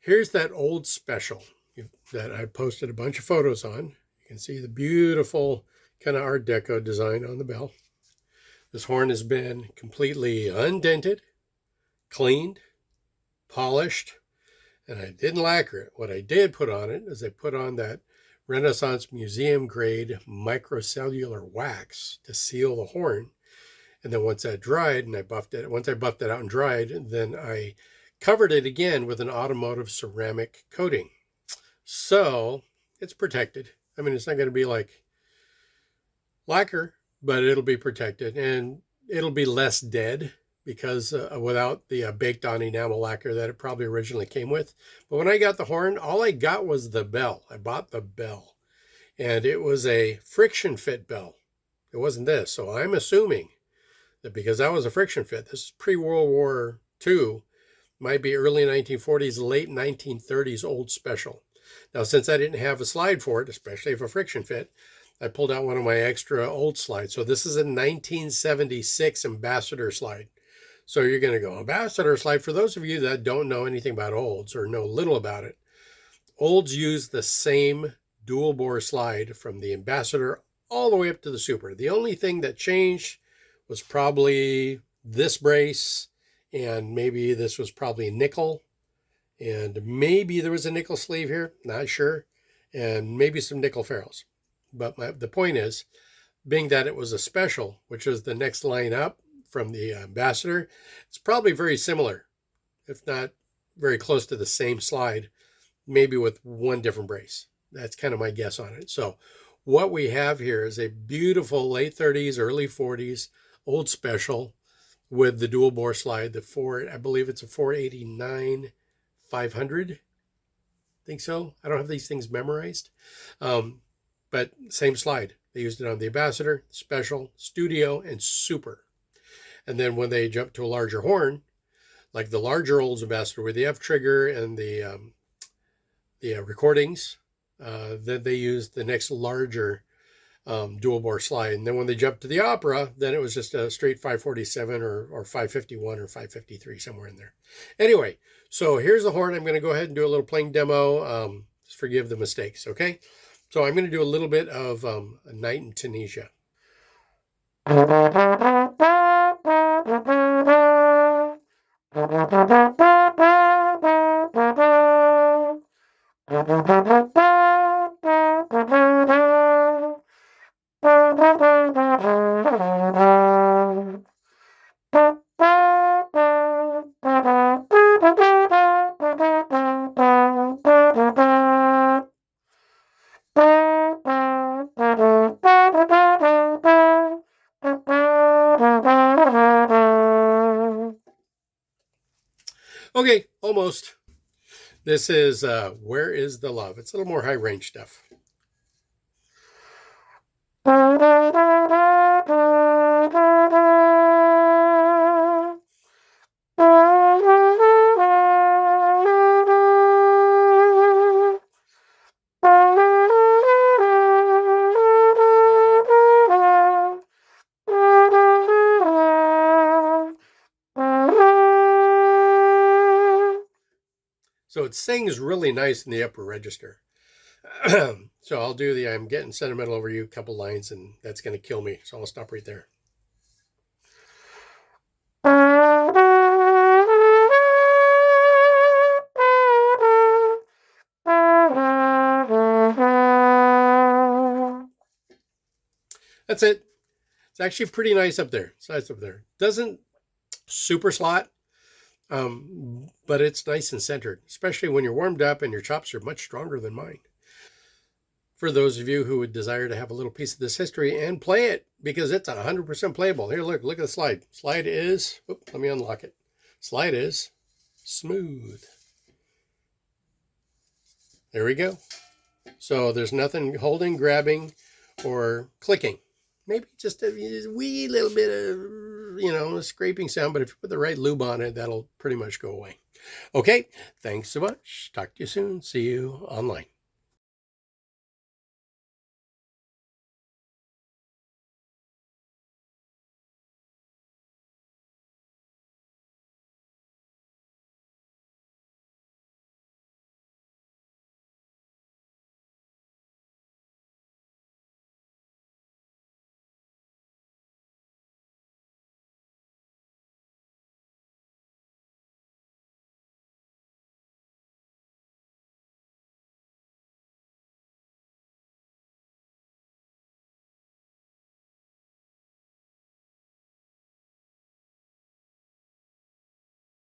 Here's that old special that I posted a bunch of photos on. You can see the beautiful kind of Art Deco design on the bell. This horn has been completely undented, cleaned, polished, and I didn't lacquer it. What I did put on it is I put on that Renaissance museum grade microcellular wax to seal the horn. And then once that dried and once I buffed it out and dried, then I covered it again with an automotive ceramic coating. So it's protected. I mean, it's not going to be like lacquer, but it'll be protected and it'll be less dead because without the baked on enamel lacquer that it probably originally came with. But when I got the horn, all I got was the bell. I bought the bell and it was a friction fit bell. It wasn't this. So I'm assuming that because that was a friction fit, this is pre-World War II, might be early 1940s, late 1930s old special. Now, since I didn't have a slide for it, especially if a friction fit, I pulled out one of my extra old slides. So this is a 1976 Ambassador slide. So you're going to go, Ambassador slide, for those of you that don't know anything about olds or know little about it, olds use the same dual bore slide from the Ambassador all the way up to the Super. The only thing that changed was probably this brace, and maybe this was probably nickel, and maybe there was a nickel sleeve here, not sure, and maybe some nickel ferrules. But the point is, being that it was a special, which is the next line up from the Ambassador, it's probably very similar, if not very close to the same slide, maybe with one different brace. That's kind of my guess on it. So what we have here is a beautiful late 30s, early 40s old special with the dual bore slide, I believe it's a 489 500. I think so. I don't have these things memorized. But same slide. They used it on the Ambassador, Special, Studio, and Super. And then when they jumped to a larger horn, like the larger Olds Ambassador with the F trigger and the recordings, then they used the next larger dual bore slide. And then when they jumped to the Opera, then it was just a straight 547 or 551 or 553, somewhere in there. Anyway, so here's the horn. I'm going to go ahead and do a little playing demo. Just forgive the mistakes, okay? So I'm going to do a little bit of A Night in Tunisia. Okay, almost. This is Where Is the Love? It's a little more high range stuff. So it sings really nice in the upper register. So I'll do I'm getting sentimental over you, a couple lines, and that's going to kill me. So I'll stop right there. That's it. It's actually pretty nice up there. It's nice up there. Doesn't super slot, but it's nice and centered, especially when you're warmed up and your chops are much stronger than mine. For those of you who would desire to have a little piece of this history and play it, because it's 100% playable. Here, look at the slide. Slide is, let me unlock it. Slide is smooth. There we go. So there's nothing holding, grabbing, or clicking. Maybe just a wee little bit of, a scraping sound, but if you put the right lube on it, that'll pretty much go away. Okay, thanks so much. Talk to you soon. See you online.